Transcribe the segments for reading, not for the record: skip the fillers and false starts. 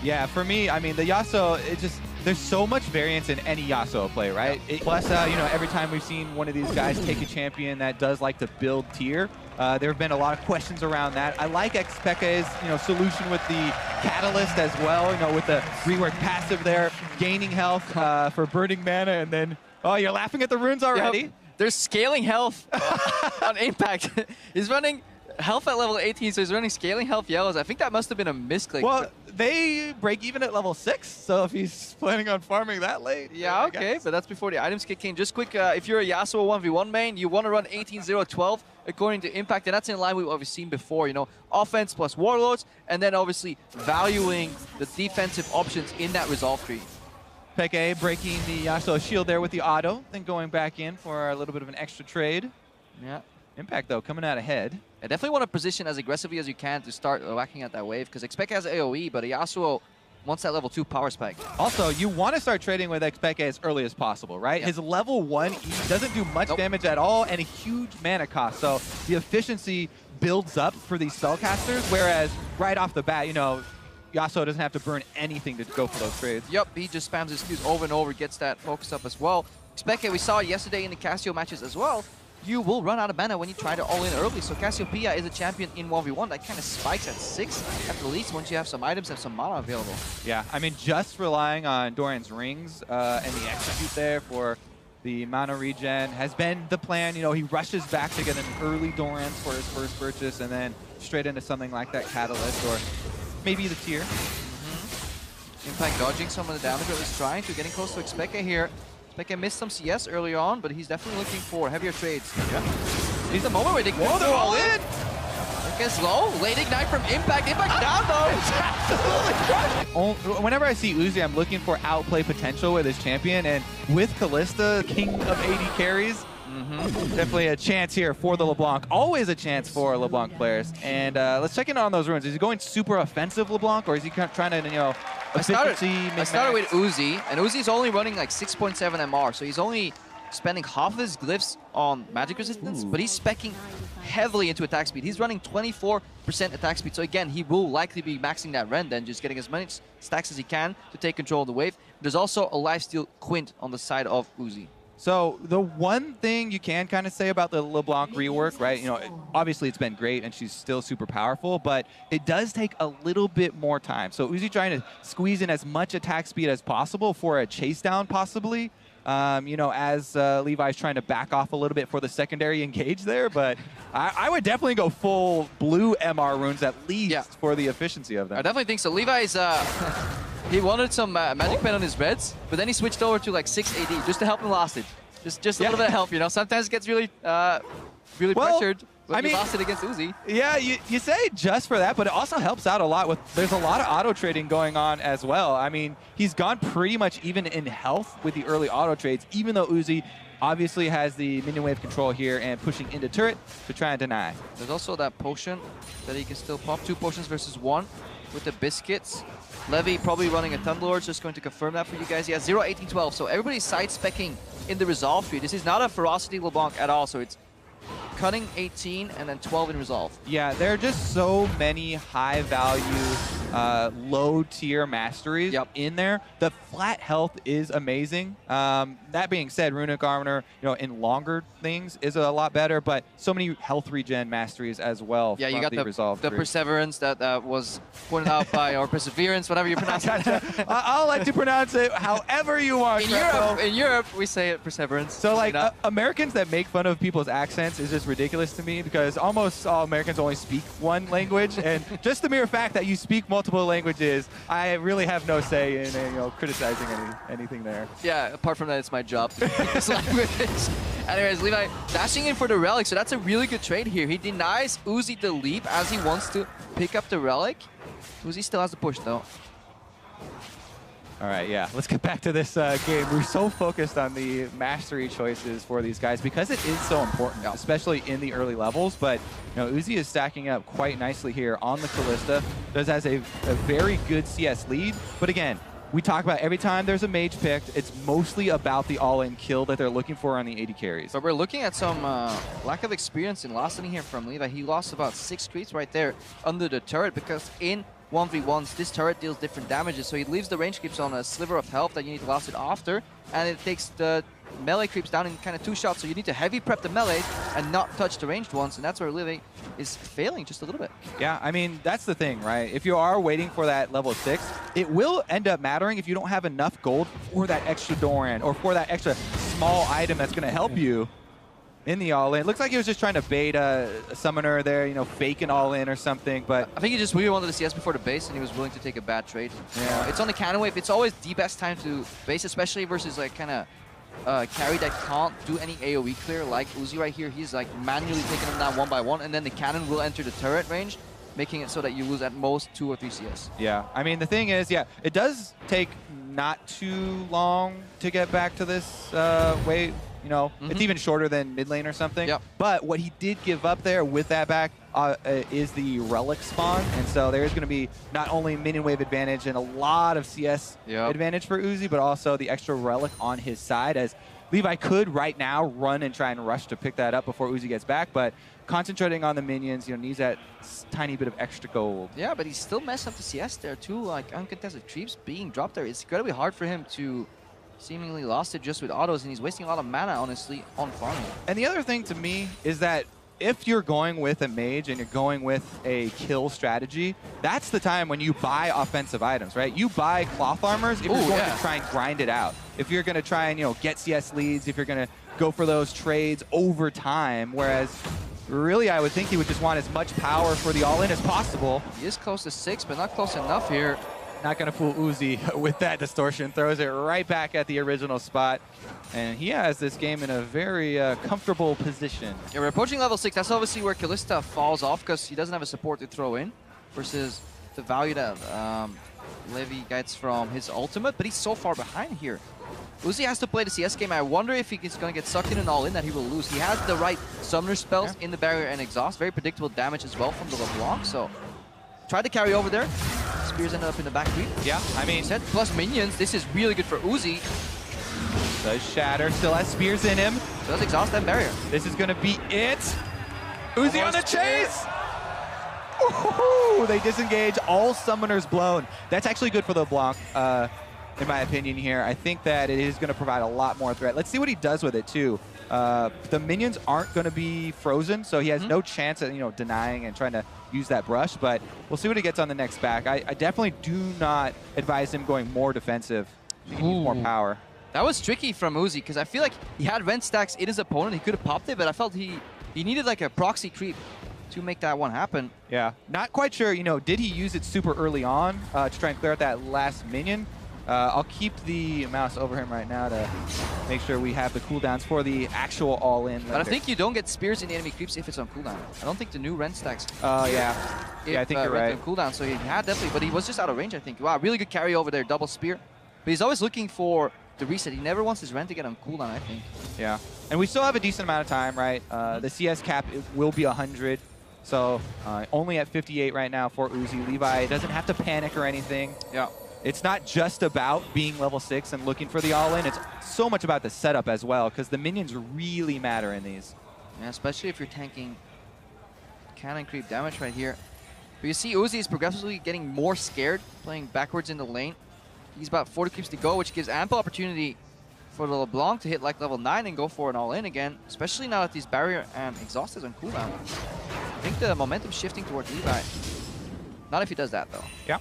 Yeah, for me, I mean, the Yasuo, there's so much variance in any Yasuo play, right? Plus, you know, every time we've seen one of these guys take a champion that does like to build tier, there have been a lot of questions around that. I like Xpeke's, you know, solution with the Catalyst as well, you know, with the rework passive there, gaining health for burning mana, and then, oh, you're laughing at the runes already? Yep. They're scaling health on Impact. He's running health at level 18, so he's running scaling health yellows. I think that must have been a misclick. Well, they break even at level 6, so if he's planning on farming that late. Yeah, okay, but that's before the items kick in. Just quick, if you're a Yasuo 1v1 main, you want to run 18-0-12 according to Impact, and that's in line with what we've seen before, you know, offense plus warlords, and then obviously valuing the defensive options in that resolve tree. Peke breaking the Yasuo shield there with the auto, then going back in for a little bit of an extra trade. Yeah. Impact, though, coming out ahead. I definitely want to position as aggressively as you can to start whacking at that wave, because Xpeke has AoE, but Yasuo wants that level 2 power spike. Also, you want to start trading with Xpeke as early as possible, right? Yeah. His level 1 E doesn't do much damage at all and a huge mana cost, so the efficiency builds up for these spellcasters, whereas right off the bat, you know, Yasuo doesn't have to burn anything to go for those trades. Yep, he just spams his Qs over and over, gets that focus up as well. Xpeke, we saw yesterday in the Cassio matches as well, you will run out of mana when you try to all-in early. So Cassiopeia is a champion in 1v1 that kind of spikes at 6 at the least once you have some items and some mana available. Yeah, I mean, just relying on Dorian's rings and the execute there for the mana regen has been the plan. You know, he rushes back to get an early Doran's for his first purchase and then straight into something like that Catalyst or maybe the tier. Impact dodging some of the damage that he's trying to, getting close to Xpeke here. Xpeke missed some CS early on, but he's definitely looking for heavier trades. Yeah. He's the moment where they Whoa, they're all in! Gets low, late ignite from Impact. Impact down though! It's absolutely crushed! Whenever I see Uzi, I'm looking for outplay potential with his champion, and with Kalista, king of AD carries, definitely a chance here for the LeBlanc. Always a chance for LeBlanc players. And let's check in on those runes. Is he going super offensive LeBlanc, or is he trying to, you know, I started with Uzi, and Uzi's only running like 6.7 MR, so he's only spending half of his glyphs on magic resistance, but he's speccing heavily into attack speed. He's running 24% attack speed, so again, he will likely be maxing that Ren then, just getting as many stacks as he can to take control of the wave. There's also a lifesteal Quint on the side of Uzi. So the one thing you can kind of say about the LeBlanc rework, right? You know, obviously it's been great and she's still super powerful, but it does take a little bit more time. So Uzi trying to squeeze in as much attack speed as possible for a chase down possibly. You know, as Levi's trying to back off a little bit for the secondary engage there, but I would definitely go full blue MR runes at least for the efficiency of them. I definitely think so. Levi's, he wanted some magic pen on his reds, but then he switched over to like 6 AD just to help him last it. Just a little bit of help, you know. Sometimes it gets really, really pressured. But he lost it against Uzi. Yeah, you say just for that, but it also helps out a lot with, there's a lot of auto trading going on as well. I mean, he's gone pretty much even in health with the early auto trades, even though Uzi obviously has the minion wave control here and pushing into turret to try and deny. There's also that potion that he can still pop, 2 potions versus 1 with the biscuits. Levy probably running a Thunderlord, just going to confirm that for you guys. He has 0, 18, 12, so everybody's side-specking in the resolve tree. This is not a Ferocity LeBlanc at all, so it's cutting 18 and then 12 in resolve. Yeah, there are just so many high-value, low-tier masteries in there. The flat health is amazing. That being said, Runic Armor, you know, in longer things is a lot better, but so many health regen masteries as well. Yeah, you got the resolve the Perseverance that was pointed out by, or Perseverance, whatever you pronounce it. I'll let you pronounce it however you want. In Europe, we say it Perseverance. So like Americans that make fun of people's accents is just ridiculous to me, because almost all Americans only speak one language, and just the mere fact that you speak multiple languages, I really have no say in, you know, criticizing anything there. Yeah, apart from that, it's my job to speak this language. Anyways, Levi dashing in for the relic, so that's a really good trade here. He denies Uzi the leap as he wants to pick up the relic. Uzi still has the push though. All right, yeah, let's get back to this game. We're so focused on the mastery choices for these guys because it is so important, especially in the early levels. But you know, Uzi is stacking up quite nicely here on the Kalista. Has a very good CS lead. But again, we talk about every time there's a mage picked, it's mostly about the all-in kill that they're looking for on the AD carries. But we're looking at some lack of experience in last inning here from Levi. He lost about 6 creeps right there under the turret because in 1v1s, this turret deals different damages, so he leaves the range creeps on a sliver of health that you need to last it after, and it takes the melee creeps down in kind of 2 shots, so you need to heavy prep the melee and not touch the ranged ones, and that's where Livy is failing just a little bit. Yeah, I mean, that's the thing, right? If you are waiting for that level 6, it will end up mattering if you don't have enough gold for that extra Doran or for that extra small item that's going to help you in the all-in. Looks like he was just trying to bait a summoner there, you know, fake an all-in or something, but... I think he just really wanted to CS before the base, and he was willing to take a bad trade. Yeah. It's on the cannon wave. It's always the best time to base, especially versus like kind of carry that can't do any AoE clear like Uzi right here. He's like manually taking them down 1 by 1, and then the cannon will enter the turret range, making it so that you lose at most 2 or 3 CS. Yeah, I mean, the thing is, yeah, it does take not too long to get back to this way. You know, it's even shorter than mid lane or something. Yep. But what he did give up there with that back is the relic spawn. And so there's going to be not only minion wave advantage and a lot of CS advantage for Uzi, but also the extra relic on his side, as Levi could right now run and try and rush to pick that up before Uzi gets back. But concentrating on the minions, you know, needs that tiny bit of extra gold. Yeah, but he still messed up the CS there too. Like uncontested creeps being dropped there. It's going to be hard for him to seemingly lost it just with autos, and he's wasting a lot of mana, honestly, on farming. And the other thing to me is that if you're going with a mage and you're going with a kill strategy, that's the time when you buy offensive items, right? You buy cloth armors if you're going to try and grind it out. If you're going to try and, you know, get CS leads, if you're going to go for those trades over time, whereas really I would think he would just want as much power for the all-in as possible. He is close to 6, but not close enough here. Not going to fool Uzi with that distortion. Throws it right back at the original spot. And he has this game in a very comfortable position. Yeah, we're approaching level 6. That's obviously where Kalista falls off because he doesn't have a support to throw in versus the value that Levi gets from his ultimate. But he's so far behind here. Uzi has to play the CS game. I wonder if he's going to get sucked in an all-in that he will lose. He has the right summoner spells in the barrier and exhaust. Very predictable damage as well from the LeBlanc. So try to carry over there. Spears ended up in the back creep. Yeah, I mean... Plus minions, this is really good for Uzi. Does shatter, still has spears in him. Does exhaust that barrier. This is gonna be it. Uzi on the chase! Ooh, they disengage, all summoners blown. That's actually good for the LeBlanc, in my opinion here. I think that it is gonna provide a lot more threat. Let's see what he does with it too. The minions aren't going to be frozen, so he has no chance at, you know, denying and trying to use that brush, but we'll see what he gets on the next back. I definitely do not advise him going more defensive. He can use more power. That was tricky from Uzi, because I feel like he had rend stacks in his opponent. He could have popped it, but I felt he needed like a proxy creep to make that one happen. Yeah, not quite sure, you know, did he use it super early on to try and clear out that last minion? I'll keep the mouse over him right now to make sure we have the cooldowns for the actual all-in. But I think you don't get spears in the enemy creeps if it's on cooldown. I don't think the new rend stacks. Yeah, I think you're right. On cooldown, so he had definitely, but he was just out of range, I think. Wow, really good carry over there, double spear. But he's always looking for the reset. He never wants his rend to get on cooldown, I think. Yeah, and we still have a decent amount of time, right? The CS cap will be 100. So only at 58 right now for Uzi. Levi doesn't have to panic or anything. Yeah. It's not just about being level 6 and looking for the all-in. It's so much about the setup as well, because the minions really matter in these. Yeah, especially if you're tanking cannon creep damage right here. But you see Uzi is progressively getting more scared, playing backwards in the lane. He's about 40 creeps to go, which gives ample opportunity for the LeBlanc to hit like level 9 and go for an all-in again, especially now that these barrier and exhaust is on cooldown. I think the momentum's shifting towards Levi. Not if he does that, though. Yeah.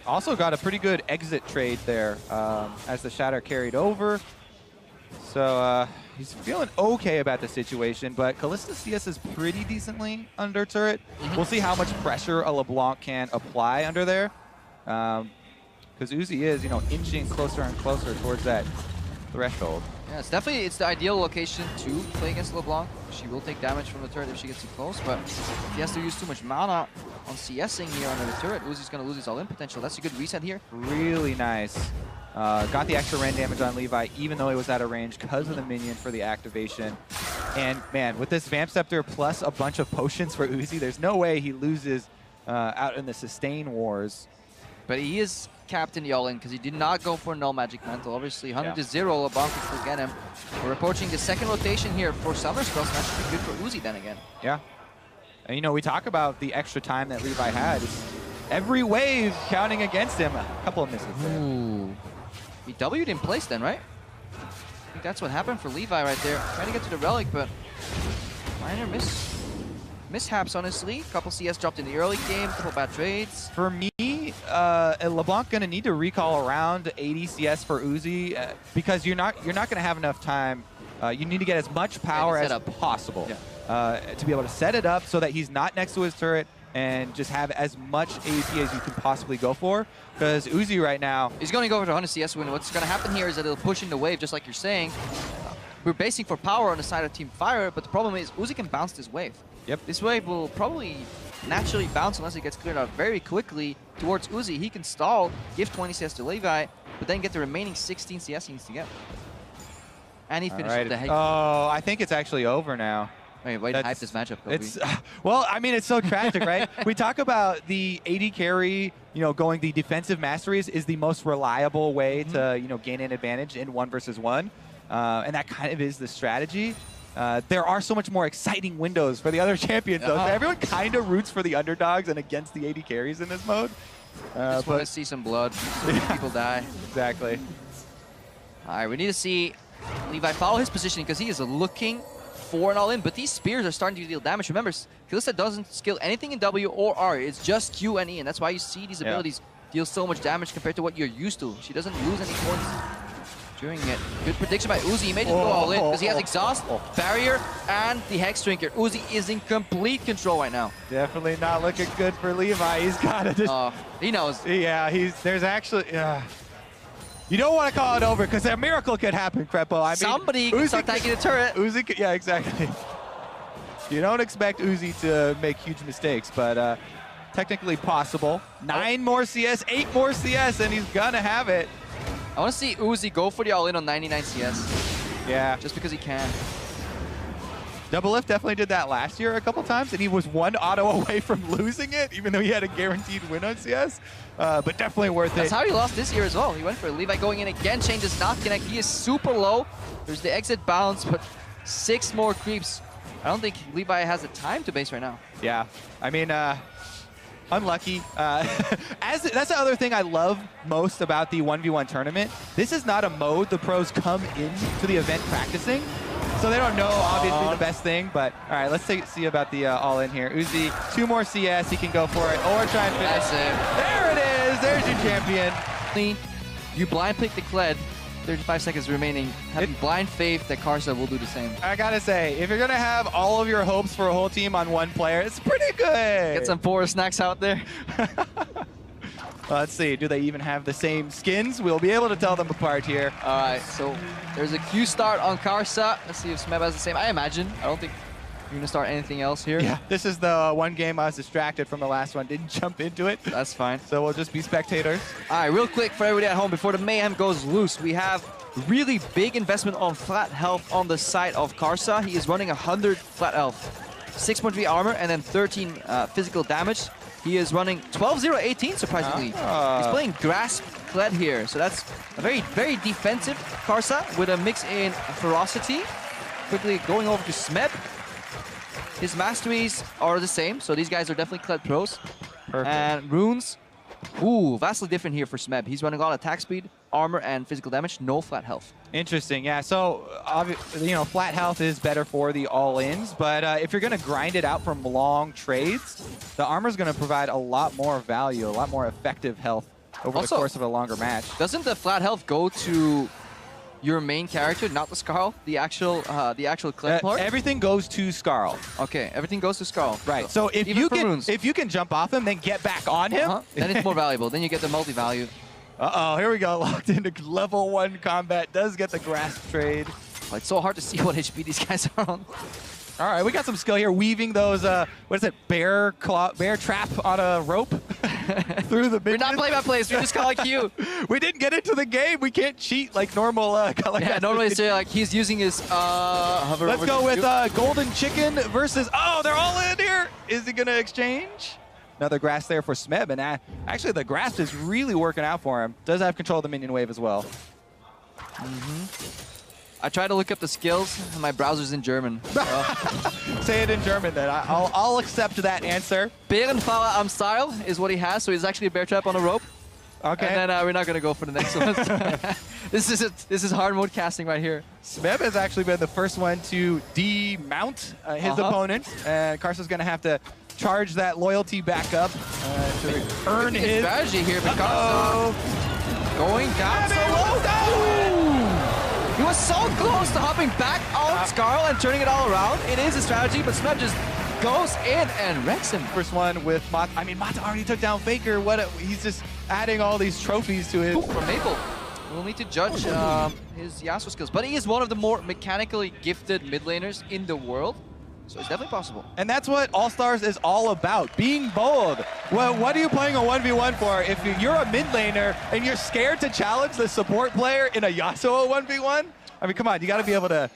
Also got a pretty good exit trade there as the shatter carried over. So he's feeling okay about the situation, but Kalista CS is pretty decently under turret. We'll see how much pressure a LeBlanc can apply under there. Because Uzi is, you know, inching closer and closer towards that threshold. Yeah, it's the ideal location to play against LeBlanc. She will take damage from the turret if she gets too close, but if he has to use too much mana on CSing here under the turret, Uzi's going to lose his all-in potential. That's a good reset here. Really nice. Got the extra rend damage on Levi, even though he was out of range because of the minion for the activation. And man, with this Vamp Scepter plus a bunch of potions for Uzi, there's no way he loses out in the sustain wars. But he is capped in the all-in because he did not go for null magic mantle. Obviously, 100 to 0, LeBlanc can still get him. We're approaching the second rotation here for summer spells, and that should be good for Uzi then again. Yeah. And you know, we talk about the extra time that Levi had. every wave counting against him. A couple of misses there. Ooh. He W'd in place then, right? I think that's what happened for Levi right there. Trying to get to the relic, but minor mishaps, honestly. Couple CS dropped in the early game, couple bad trades. For me, LeBlanc gonna need to recall around 80 CS for Uzi because you're not gonna have enough time. You need to get as much power as possible to be able to set it up so that he's not next to his turret and just have as much AP as you can possibly go for. Because Uzi right now, he's going to go over to 100 CS win. What's going to happen here is that it'll push in the wave, just like you're saying. We're basing for power on the side of Team Fire, but the problem is Uzi can bounce this wave. Yep. This wave will probably naturally bounce unless it gets cleared out very quickly towards Uzi. He can stall, give 20 CS to Levi, but then get the remaining 16 CS he needs to get. And he finished with the head. Oh, I think it's actually over now. Wait, way to hype this matchup, Kobe. It's, well, I mean, it's so tragic, right? We talk about the AD carry, going the defensive masteries is the most reliable way to, gain an advantage in 1 versus 1. And that kind of is the strategy. There are so much more exciting windows for the other champions, though. So everyone kind of roots for the underdogs and against the AD carries in this mode. Just want to see some blood. So many people die. Exactly. All right, we need to see Levi follow his positioning because he is looking for an all-in, but these spears are starting to deal damage. Remember, Kalista doesn't skill anything in W or R. It's just Q and E, and that's why you see these abilities deal so much damage compared to what you're used to. She doesn't lose any points during it. Good prediction by Uzi. He made it go all in because he has Exhaust, Barrier, and the Hex Drinker. Uzi is in complete control right now. Definitely not looking good for Levi. He's got to just... he knows. Yeah, there's actually... You don't want to call it over because a miracle could happen, Crepo. I mean, somebody can start taking the turret. Uzi, yeah, exactly. You don't expect Uzi to make huge mistakes, but technically possible. 9 more CS, 8 more CS, and he's gonna have it. I want to see Uzi go for the all-in on 99 CS. Yeah. Just because he can. Double Lift definitely did that last year a couple times, and he was 1 auto away from losing it, even though he had a guaranteed win on CS. But definitely worth it. That's how he lost this year as well. He went for it. Levi going in again. Chain does not connect. He is super low. There's the exit bounce, but 6 more creeps. I don't think Levi has the time to base right now. Yeah. I mean, unlucky. That's the other thing I love most about the 1v1 tournament. This is not a mode the pros come into the event practicing. So they don't know, obviously, the best thing, but all right, let's see about the all-in here. Uzi, 2 more CS, he can go for it, or try and finish. That's it. There it is, there's your champion. You blind pick the Kled, 35 seconds remaining, having blind faith that Karsa will do the same. I gotta say, if you're gonna have all of your hopes for a whole team on one player, it's pretty good. Get some forest snacks out there. Let's see, do they even have the same skins? We'll be able to tell them apart here. All right, so there's a Q start on Karsa. Let's see if Smeb has the same. I imagine. I don't think you're going to start anything else here. Yeah, this is the one game I was distracted from the last one. Didn't jump into it. That's fine. So we'll just be spectators. All right, real quick for everybody at home, before the mayhem goes loose, we have really big investment on flat health on the side of Karsa. He is running 100 flat health, 6.3 armor, and then 13 physical damage. He is running 12-0-18, surprisingly. He's playing Grasp Kled here, so that's a very, very defensive Karsa with a mix in ferocity. Quickly going over to Smeb. His masteries are the same, so these guys are definitely Kled pros. Perfect. And runes, vastly different here for Smeb. He's running a lot of attack speed, armor, and physical damage, no flat health. Interesting, yeah. So, flat health is better for the all-ins, but if you're going to grind it out from long trades, the armor is going to provide a lot more value, a lot more effective health over the course of a longer match. Doesn't the flat health go to your main character, not the Skarl, the actual Kled part? Everything goes to Skarl. Okay, everything goes to Skarl. Right. So if you can jump off him, then get back on him, then it's more valuable. Then you get the multi-value. Uh-oh, here we go. Locked into level 1 combat. Does get the grasp trade. Oh, it's so hard to see what HP these guys are on. All right, we got some skill here, weaving those, what is it, bear trap on a rope through the minions. We're not playing by plays, we're just calling Q. We didn't get into the game. We can't cheat like normal color. Yeah, normally it's like he's using his hover. Let's go with Golden Chicken versus, they're all in here. Is he going to exchange? Another grasp there for Smeb, and actually the grasp is really working out for him. Does have control of the minion wave as well. I tried to look up the skills, and my browser's in German. Say it in German then. I'll accept that answer. Bärenfahrer am Style is what he has, so he's actually a bear trap on a rope. Okay. And then we're not gonna go for the next one. This is hard mode casting right here. Smeb has actually been the first one to demount his opponent, and Carso's gonna have to charge that loyalty back up to earn his strategy here. But Carso going down so low. He was so close to hopping back on Skarl and turning it all around. It is a strategy, but Smeb just goes in and wrecks him. First one with Mata. I mean, Mata already took down Faker. He's just adding all these trophies to his. From Maple. We'll need to judge his Yasuo skills, but he is one of the more mechanically gifted mid laners in the world, so it's definitely possible. And that's what All-Stars is all about, being bold. Well, what are you playing a 1v1 for if you're a mid laner and you're scared to challenge the support player in a Yasuo 1v1? I mean, come on, you gotta be able to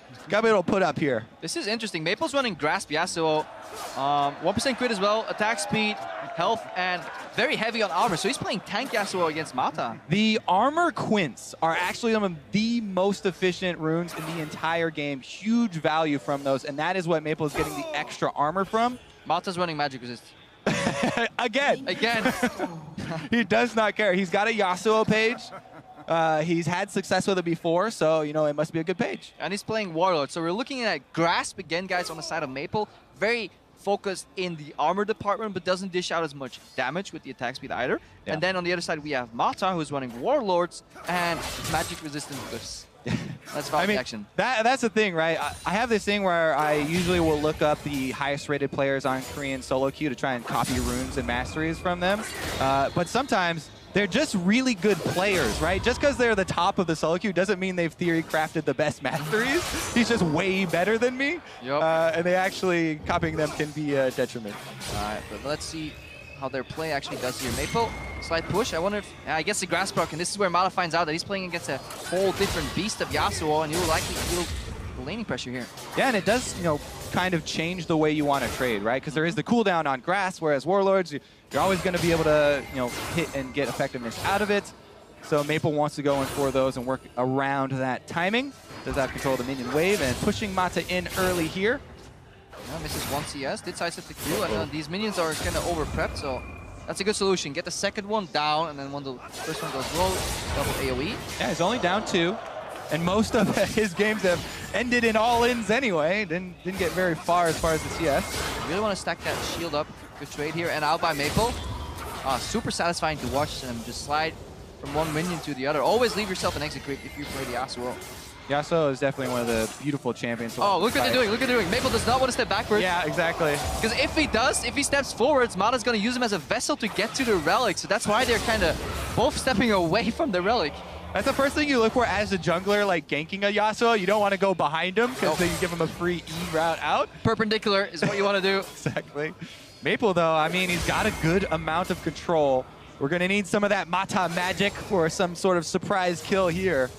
put up here. This is interesting. Maple's running Grasp Yasuo, 1% crit as well, attack speed, health, and very heavy on armor. So he's playing tank Yasuo against Mata. The armor quints are actually some of the most efficient runes in the entire game. Huge value from those, and that is what Maple is getting the extra armor from. Mata's running magic resist. Again. He does not care. He's got a Yasuo page. He's had success with it before, so, you know, it must be a good page. And he's playing Warlord. So we're looking at Grasp again, guys, on the side of Maple. Very focused in the armor department, but doesn't dish out as much damage with the attack speed either. Yeah. And then on the other side, we have Mata, who's running Warlords and magic resistant glyphs. That's about action. That's the thing, right? I have this thing where I usually will look up the highest rated players on Korean solo queue to try and copy runes and masteries from them. But sometimes they're just really good players, right? Just because they're the top of the solo queue doesn't mean they've theory crafted the best masteries. He's just way better than me. Yep. And they actually, copying them can be a detriment. All right, but let's see how their play actually does here. Maple, slight push. I wonder if, I guess the Grasp proc, and this is where Mata finds out that he's playing against a whole different beast of Yasuo, and he will likely feel the laning pressure here. Yeah, and it does, you know, kind of change the way you want to trade, right? Because there is the cooldown on Grasp, whereas Warlords, you're always going to be able to, you know, hit and get effectiveness out of it. So Maple wants to go in for those and work around that timing. Does have control of the minion wave and pushing Mata in early here. Yeah, misses one CS, did sidestep the Q, and these minions are kind of over-prepped, so that's a good solution. Get the second one down, and then when the first one goes low, double AoE. Yeah, he's only down 2, and most of his games have ended in all-ins anyway. Didn't get very far as the CS. You really want to stack that shield up. Good trade here, and out by Maple. Super satisfying to watch them just slide from one minion to the other. Always leave yourself an exit creep if you play the Yasuo. Yasuo is definitely one of the beautiful champions. Oh, look what they're doing, look what they're doing. Maple does not want to step backwards. Yeah, exactly. Because if he does, if he steps forwards, Mata's going to use him as a vessel to get to the relic. So that's why they're kind of both stepping away from the relic. That's the first thing you look for as a jungler, like ganking a Yasuo. You don't want to go behind him because then you give him a free E route out. Perpendicular is what you want to do. Exactly. Maple, though, I mean, he's got a good amount of control. We're going to need some of that Mata magic for some sort of surprise kill here.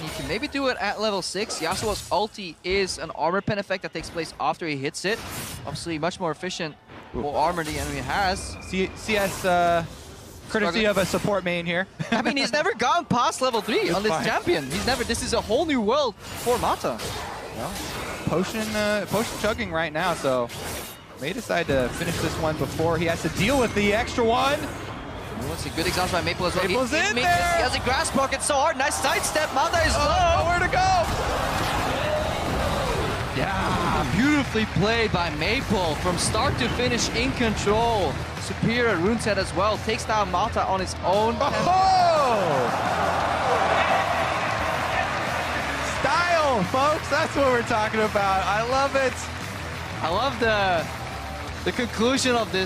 You can maybe do it at level 6. Yasuo's ulti is an armor pen effect that takes place after he hits it. Obviously, much more efficient for armor the enemy has. CS courtesy of a support main here. I mean, he's never gone past level 3 on this champion. He's never. This is a whole new world for Mata. Well, potion chugging right now, so may decide to finish this one before he has to deal with the extra one. That's a good exhaust by Maple as well. Maple's in there! He has a Grasp pocket so hard. Nice sidestep. Mata is low. Nowhere to go! Yeah, beautifully played by Maple. From start to finish in control. Superior rune set as well. Takes down Mata on his own. Oh! Style, folks. That's what we're talking about. I love it. I love the conclusion of this.